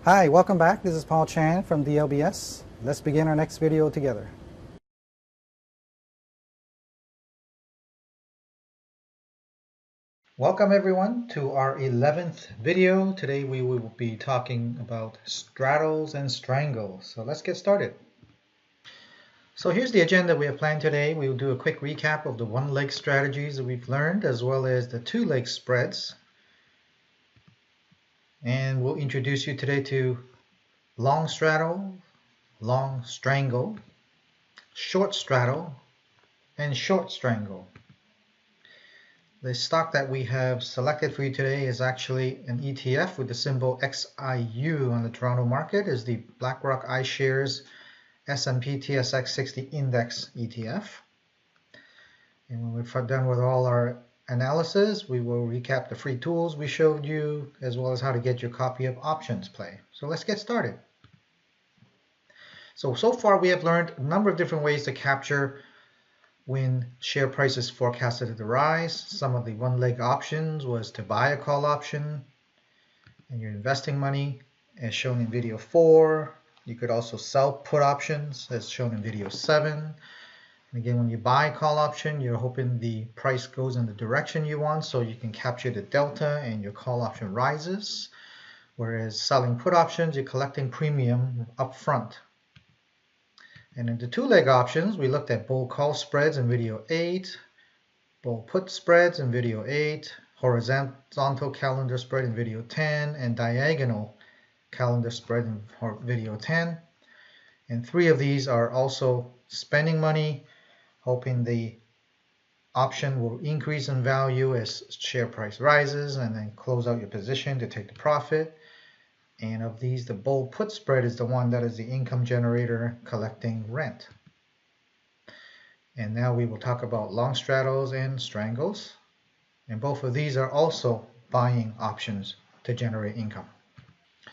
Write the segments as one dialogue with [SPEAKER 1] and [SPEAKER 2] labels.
[SPEAKER 1] Hi, welcome back. This is Paul Chan from DLBS. Let's begin our next video together. Welcome everyone to our 11th video. Today we will be talking about straddles and strangles. So let's get started. So here's the agenda we have planned today. We will do a quick recap of the one-leg strategies that we've learned, as well as the two-leg spreads. And we'll introduce you today to long straddle, long strangle, short straddle, and short strangle. The stock that we have selected for you today is actually an ETF with the symbol XIU on the Toronto market. Is the BlackRock iShares S&P TSX 60 Index ETF. And when we're done with all our analysis, we will recap the free tools we showed you, as well as how to get your copy of Options Play. So let's get started. So far we have learned a number of different ways to capture when share price is forecasted to rise. Some of the one-leg options was to buy a call option and you're investing money, as shown in video 4. You could also sell put options, as shown in video 7. And again, when you buy a call option, you're hoping the price goes in the direction you want, so you can capture the delta and your call option rises. Whereas selling put options, you're collecting premium up front. And in the two-leg options, we looked at bull call spreads in video 8, bull put spreads in video 8, horizontal calendar spread in video 10, and diagonal calendar spread in video 10. And 3 of these are also spending money, hoping the option will increase in value as share price rises, and then close out your position to take the profit. And of these, the bull put spread is the one that is the income generator collecting rent. And now we will talk about long straddles and strangles. And both of these are also buying options to generate income.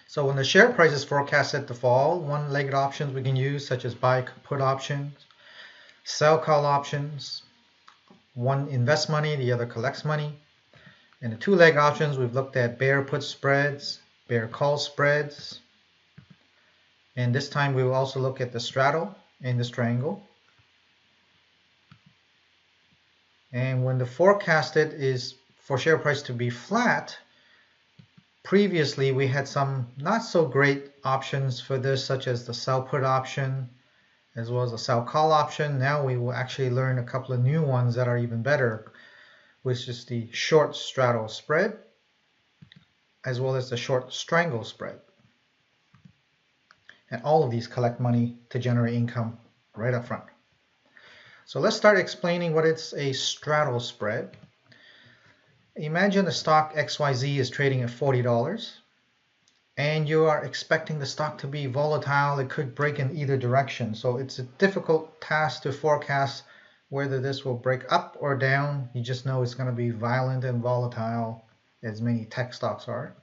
[SPEAKER 1] So when the share price is forecasted to fall, one-legged options we can use, such as buy put options, sell call options. One invests money, the other collects money. And the two-leg options, we've looked at bear put spreads, bear call spreads. And this time we will also look at the straddle and the strangle. And when the forecasted is for share price to be flat, previously we had some not so great options for this, such as the sell put option, as well as the sell call option. Now we will actually learn a couple of new ones that are even better, which is the short straddle spread, as well as the short strangle spread. And all of these collect money to generate income right up front. So let's start explaining what is a straddle spread. Imagine the stock XYZ is trading at $40 and you are expecting the stock to be volatile. It could break in either direction. So it's a difficult task to forecast whether this will break up or down. You just know it's going to be violent and volatile, as many tech stocks are.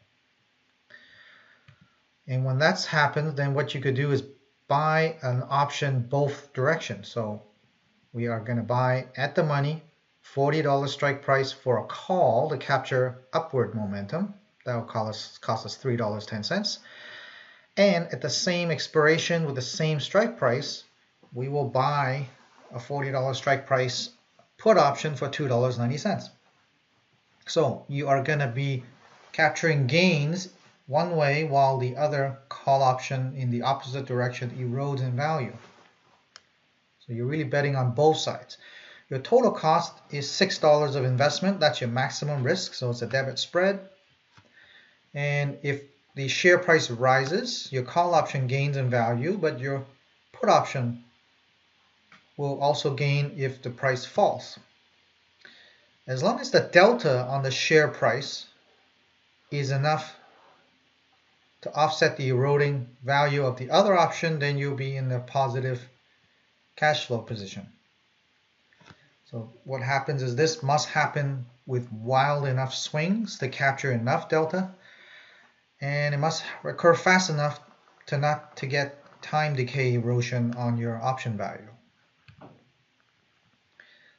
[SPEAKER 1] And when that's happened, then what you could do is buy an option both directions. So we are going to buy at the money, $40 strike price for a call to capture upward momentum. That will cost us $3.10. And at the same expiration with the same strike price, we will buy a $40 strike price put option for $2.90. So you are going to be capturing gains one way while the other call option in the opposite direction erodes in value. So you're really betting on both sides. Your total cost is $6 of investment. That's your maximum risk, so it's a debit spread. And if the share price rises, your call option gains in value, but your put option will also gain if the price falls. As long as the delta on the share price is enough to offset the eroding value of the other option, then you'll be in the positive cash flow position. So what happens is this must happen with wild enough swings to capture enough delta, and it must occur fast enough to get time decay erosion on your option value.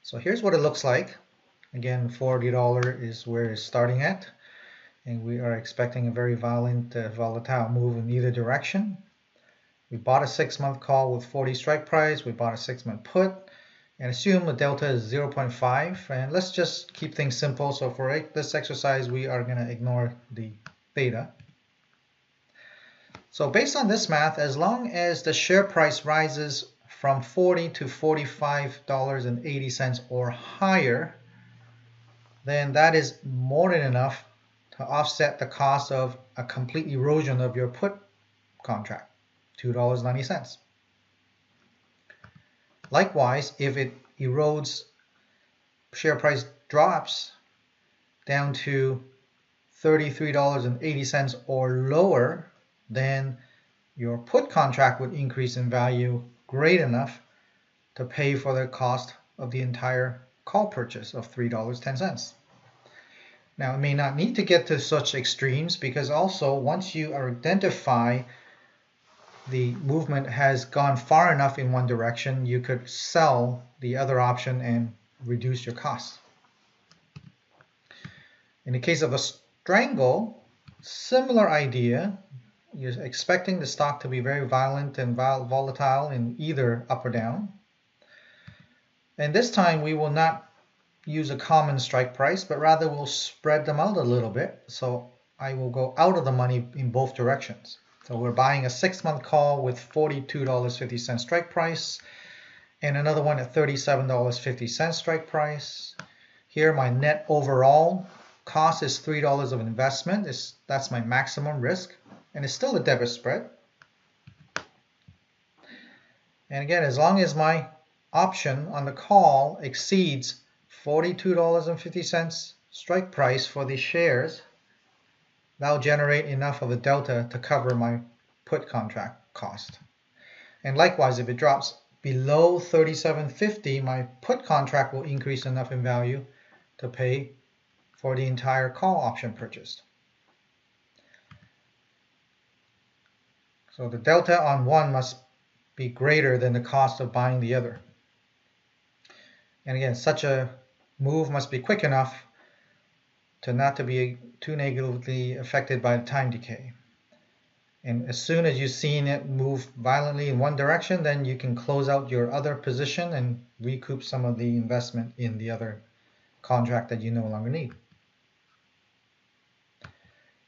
[SPEAKER 1] So here's what it looks like. Again, $40 is where it's starting at. and we are expecting a very violent, volatile move in either direction. We bought a 6-month call with 40 strike price. We bought a 6-month put, and assume the delta is 0.5. And let's just keep things simple. So for this exercise, we are going to ignore the theta. So based on this math, as long as the share price rises from $40 to $45.80 or higher, then that is more than enough to offset the cost of a complete erosion of your put contract, $2.90. Likewise, if it erodes, share price drops down to $33.80 or lower, then your put contract would increase in value great enough to pay for the cost of the entire call purchase of $3.10. Now, it may not need to get to such extremes, because also once you identify the movement has gone far enough in one direction, you could sell the other option and reduce your costs. In the case of a strangle, similar idea. You're expecting the stock to be very violent and volatile in either up or down. And this time we will not use a common strike price, but rather we'll spread them out a little bit. So I will go out of the money in both directions. So we're buying a 6-month call with $42.50 strike price, and another one at $37.50 strike price. Here my net overall cost is $3 of investment. That's my maximum risk, and it's still a debit spread. And again, as long as my option on the call exceeds $42.50 strike price for the shares, that'll generate enough of a delta to cover my put contract cost. And likewise, if it drops below $37.50, my put contract will increase enough in value to pay for the entire call option purchased. So the delta on one must be greater than the cost of buying the other. And again, such a move must be quick enough to not to be too negatively affected by the time decay. And as soon as you've seen it move violently in one direction, then you can close out your other position and recoup some of the investment in the other contract that you no longer need.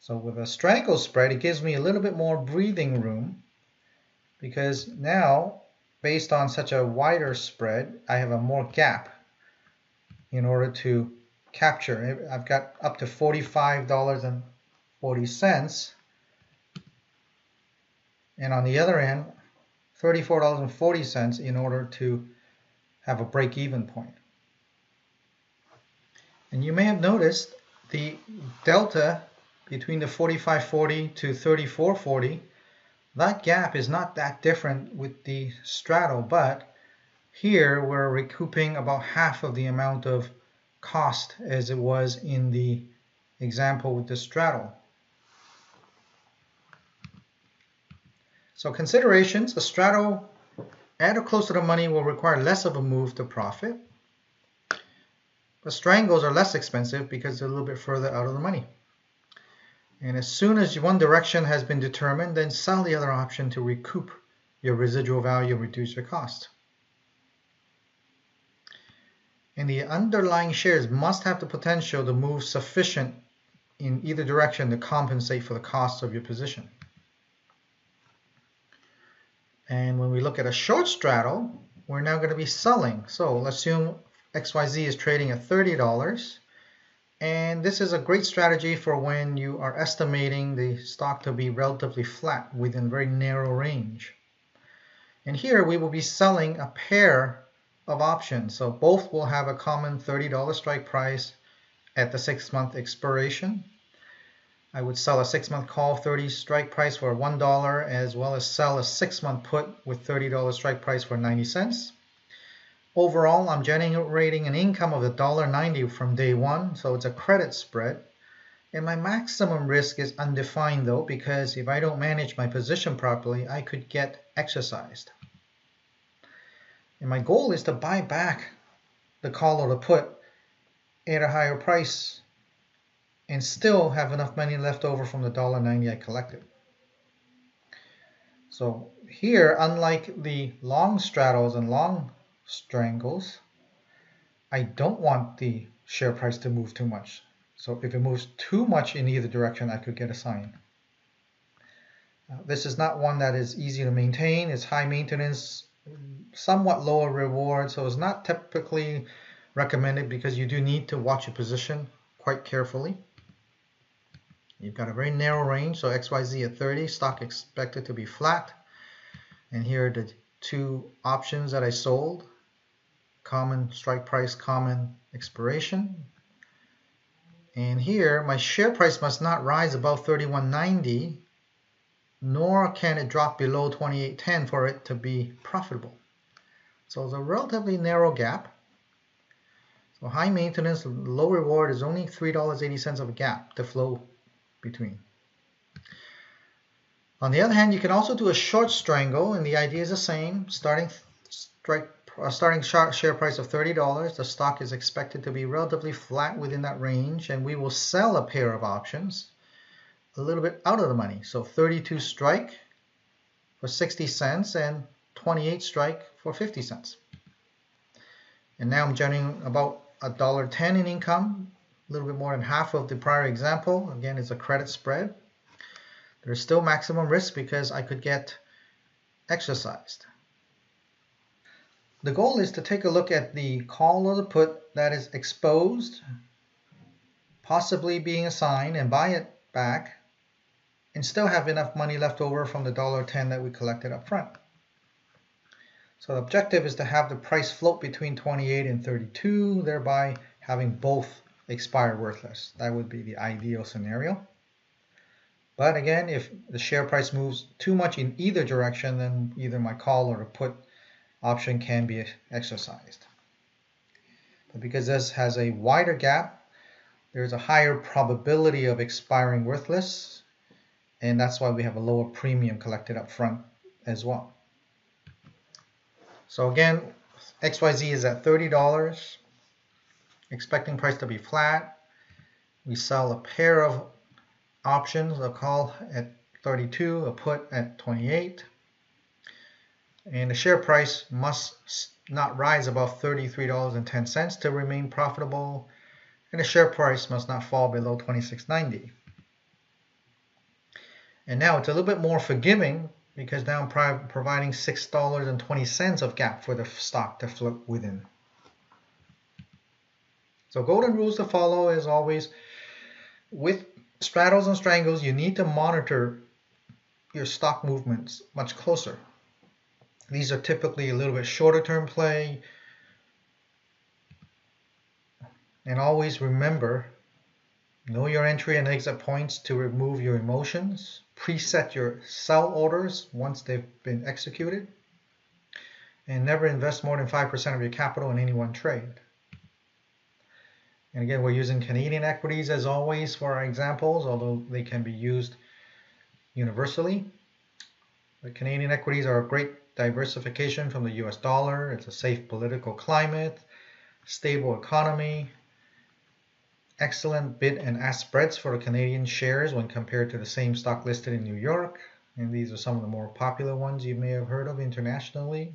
[SPEAKER 1] So with a strangle spread, it gives me a little bit more breathing room, because now, based on such a wider spread, I have a more gap in order to capture. I've got up to $45.40, and on the other end, $34.40 in order to have a break-even point. And you may have noticed the delta between the 45.40 to 34.40, that gap is not that different with the straddle, but here we're recouping about half of the amount of cost as it was in the example with the straddle. So considerations: a straddle at or close to the money will require less of a move to profit, but strangles are less expensive because they're a little bit further out of the money. And as soon as one direction has been determined, then sell the other option to recoup your residual value and reduce your cost. And the underlying shares must have the potential to move sufficient in either direction to compensate for the cost of your position. And when we look at a short straddle, we're now going to be selling. So let's assume XYZ is trading at $30. And this is a great strategy for when you are estimating the stock to be relatively flat within a very narrow range. And here we will be selling a pair of options. So both will have a common $30 strike price at the 6-month expiration. I would sell a 6-month call 30 strike price for $1, as well as sell a 6-month put with $30 strike price for 90 cents. Overall, I'm generating an income of $1.90 from day one, so it's a credit spread. And my maximum risk is undefined though, because if I don't manage my position properly, I could get exercised. And my goal is to buy back the call or the put at a higher price and still have enough money left over from the $1.90 I collected. So here, unlike the long straddles and long strangles, I don't want the share price to move too much. So if it moves too much in either direction, I could get a sign. This is not one that is easy to maintain. It's high maintenance, somewhat lower reward, so it's not typically recommended because you do need to watch your position quite carefully. You've got a very narrow range, so XYZ at 30, stock expected to be flat. And here are the two options that I sold. Common strike price, common expiration. And here, my share price must not rise above 31.90, nor can it drop below 28.10 for it to be profitable. So it's a relatively narrow gap. So high maintenance, low reward is only $3.80 of a gap to flow between. On the other hand, you can also do a short strangle, and the idea is the same. Starting share price of $30, the stock is expected to be relatively flat within that range, and we will sell a pair of options a little bit out of the money. So 32 strike for 60 cents and 28 strike for 50 cents. And now I'm generating about $1.10 in income, a little bit more than half of the prior example. Again, it's a credit spread. There's still maximum risk because I could get exercised. The goal is to take a look at the call or the put that is exposed, possibly being assigned, and buy it back and still have enough money left over from the $1.10 that we collected up front. So the objective is to have the price float between 28 and 32, thereby having both expire worthless. That would be the ideal scenario. But again, if the share price moves too much in either direction, then either my call or the put option can be exercised. But because this has a wider gap, there's a higher probability of expiring worthless, and that's why we have a lower premium collected up front as well. So again, XYZ is at $30, expecting price to be flat. We sell a pair of options, a call at 32, a put at 28. And the share price must not rise above $33.10 to remain profitable, and the share price must not fall below $26.90. And now it's a little bit more forgiving because now I'm providing $6.20 of gap for the stock to float within. So golden rules to follow as always. With straddles and strangles, you need to monitor your stock movements much closer. These are typically a little bit shorter term play. And always remember, know your entry and exit points to remove your emotions. Preset your sell orders once they've been executed. And never invest more than 5% of your capital in any one trade. And again, we're using Canadian equities as always for our examples, although they can be used universally. The Canadian equities are a great diversification from the US dollar. It's a safe political climate, stable economy, excellent bid and ask spreads for the Canadian shares when compared to the same stock listed in New York. And these are some of the more popular ones you may have heard of internationally.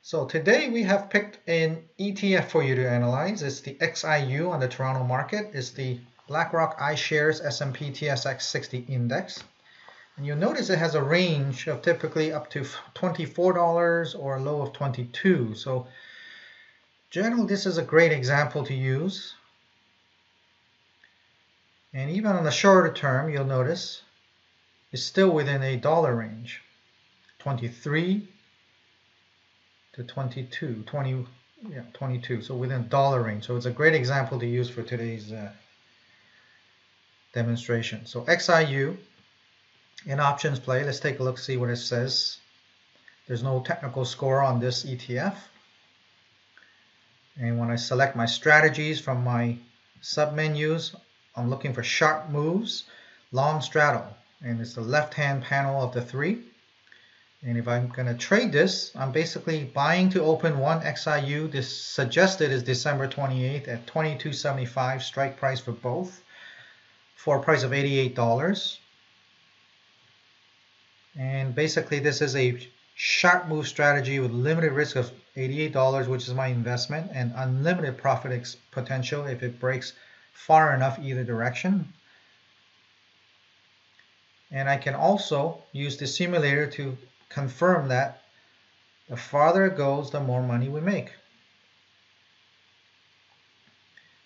[SPEAKER 1] So today we have picked an ETF for you to analyze. It's the XIU on the Toronto market. It's the BlackRock iShares S&P TSX 60 Index. And you'll notice it has a range of typically up to $24 or a low of $22. So generally this is a great example to use. And even on the shorter term, you'll notice it's still within a dollar range. 23 to 22, 22, so within dollar range. So it's a great example to use for today's demonstration. So XIU in options play, let's take a look, see what it says. There's no technical score on this ETF. And when I select my strategies from my submenus, I'm looking for sharp moves, long straddle, and it's the left-hand panel of the three. And if I'm going to trade this, I'm basically buying to open one XIU. This suggested is December 28th at $22.75 strike price for both, for a price of $88. And basically this is a sharp move strategy with limited risk of $88, which is my investment, and unlimited profit potential if it breaks far enough either direction. And I can also use the simulator to confirm that the farther it goes, the more money we make.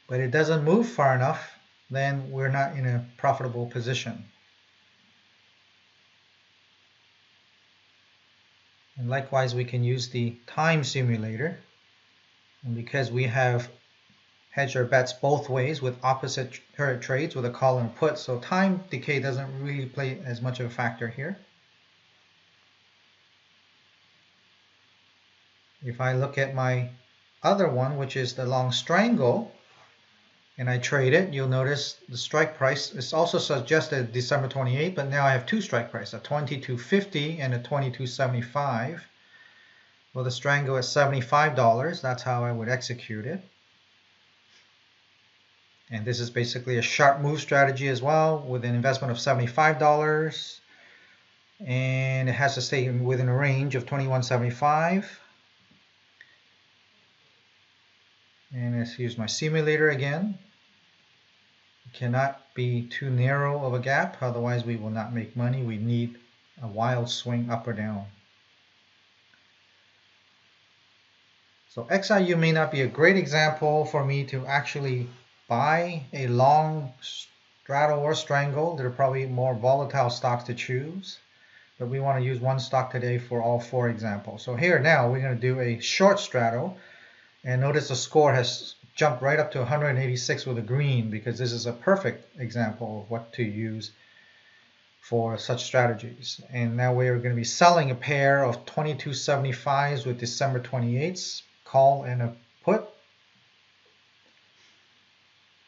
[SPEAKER 1] But it doesn't move far enough, then we're not in a profitable position. And likewise, we can use the time simulator. And because we have hedged our bets both ways with opposite trades with a call and a put, so time decay doesn't really play as much of a factor here. If I look at my other one, which is the long strangle, and I trade it, you'll notice the strike price is also suggested December 28th, but now I have two strike prices, a $22.50 and a $22.75. Well, the strangle is $75. That's how I would execute it. And this is basically a sharp move strategy as well with an investment of $75. And it has to stay within a range of $21.75. And let's use my simulator again. It cannot be too narrow of a gap, otherwise we will not make money. We need a wild swing up or down. So XIU may not be a great example for me to actually buy a long straddle or strangle. There are probably more volatile stocks to choose, but we want to use one stock today for all four examples. So here now we're going to do a short straddle, and notice the score has jumped right up to 186 with a green, because this is a perfect example of what to use for such strategies. And now we're going to be selling a pair of 22.75s with December 28th call and a put.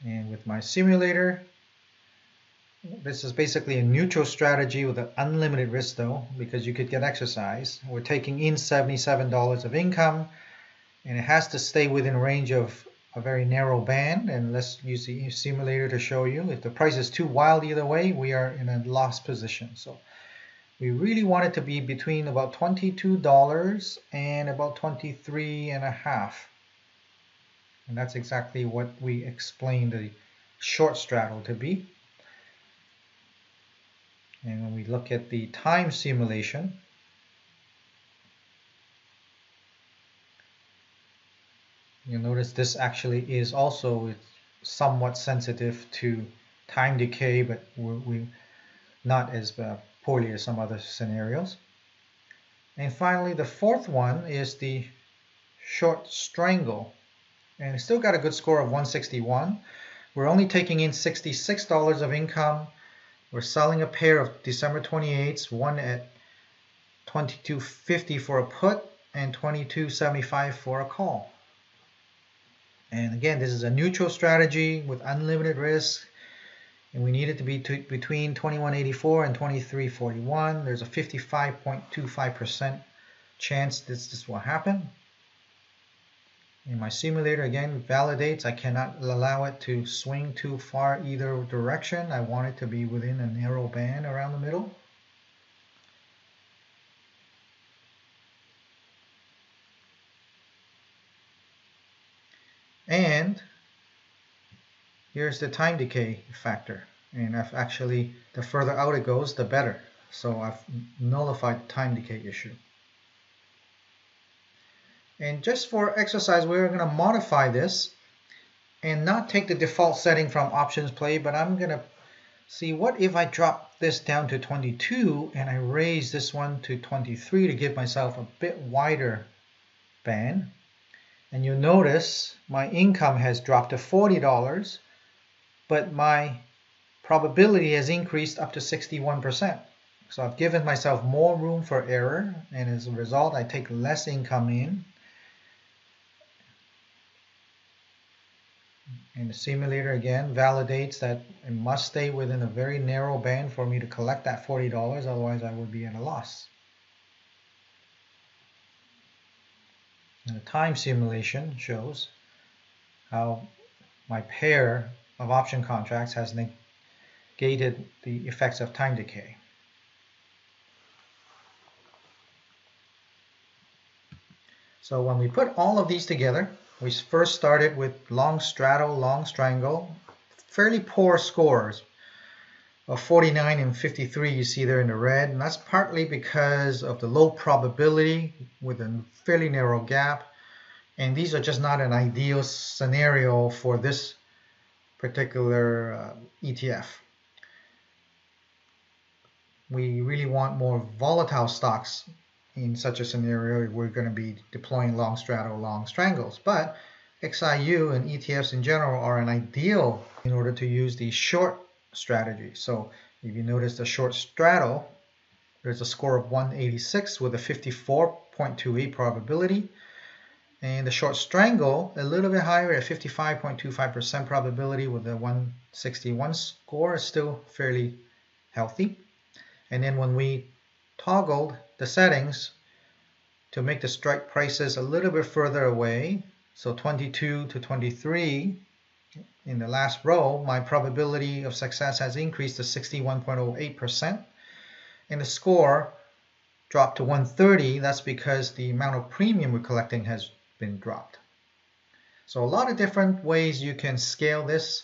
[SPEAKER 1] And with my simulator, this is basically a neutral strategy with an unlimited risk though, because you could get exercise. We're taking in $77 of income, and it has to stay within range of a very narrow band. And let's use the simulator to show you. If the price is too wild either way, we are in a loss position. So we really want it to be between about $22 and about $23.50. And that's exactly what we explained the short straddle to be. And when we look at the time simulation, you'll notice this actually is also somewhat sensitive to time decay, but we're not as poorly as some other scenarios. And finally, the fourth one is the short strangle. And it's still got a good score of 161. We're only taking in $66 of income. We're selling a pair of December 28s, one at $22.50 for a put and $22.75 for a call. And again, this is a neutral strategy with unlimited risk, and we need it to be between $21.84 and $23.41. There's a 55.25% chance this will happen. And my simulator again validates I cannot allow it to swing too far either direction. I want it to be within a narrow band around the middle. And here's the time decay factor. And I've actually, the further out it goes, the better. So I've nullified the time decay issue. And just for exercise, we're going to modify this and not take the default setting from options play, but I'm going to see what if I drop this down to 22 and I raise this one to 23 to give myself a bit wider band. And you'll notice my income has dropped to $40, but my probability has increased up to 61%. So I've given myself more room for error, and as a result, I take less income in. And the simulator again validates that it must stay within a very narrow band for me to collect that $40, otherwise I would be at a loss. And the time simulation shows how my pair of option contracts has negated the effects of time decay. So when we put all of these together, we first started with long straddle, long strangle, fairly poor scores of 49 and 53 you see there in the red, and that's partly because of the low probability with a fairly narrow gap, and these are just not an ideal scenario for this particular ETF. We really want more volatile stocks in such a scenario. We're going to be deploying long straddle, long strangles, but XIU and ETFs in general are an ideal in order to use the short strategy. So if you notice the short straddle, there's a score of 186 with a 54.28 probability, and the short strangle a little bit higher at 55.25% probability with a 161 score, is still fairly healthy. And then when we toggled the settings to make the strike prices a little bit further away, so 22 to 23 in the last row, my probability of success has increased to 61.08%, and the score dropped to 130. That's because the amount of premium we're collecting has been dropped. So a lot of different ways you can scale this,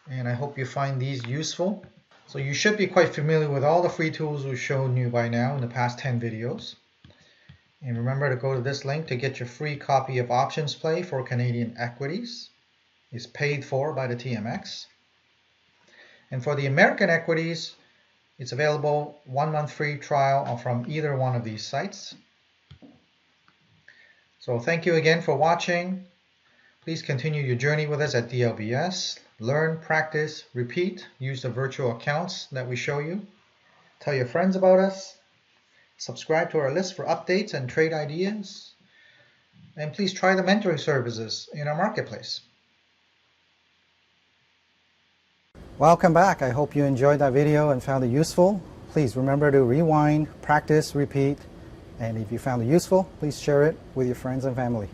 [SPEAKER 1] and I hope you find these useful. So you should be quite familiar with all the free tools we've shown you by now in the past 10 videos. And remember to go to this link to get your free copy of Options Play for Canadian equities. It's paid for by the TMX. And for the American equities, it's available 1 month free trial from either one of these sites. So thank you again for watching. Please continue your journey with us at DLBS. Learn, practice, repeat. Use the virtual accounts that we show you. Tell your friends about us. Subscribe to our list for updates and trade ideas. And please try the mentoring services in our marketplace. Welcome back. I hope you enjoyed that video and found it useful. Please remember to rewind, practice, repeat. And if you found it useful, please share it with your friends and family.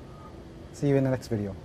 [SPEAKER 1] See you in the next video.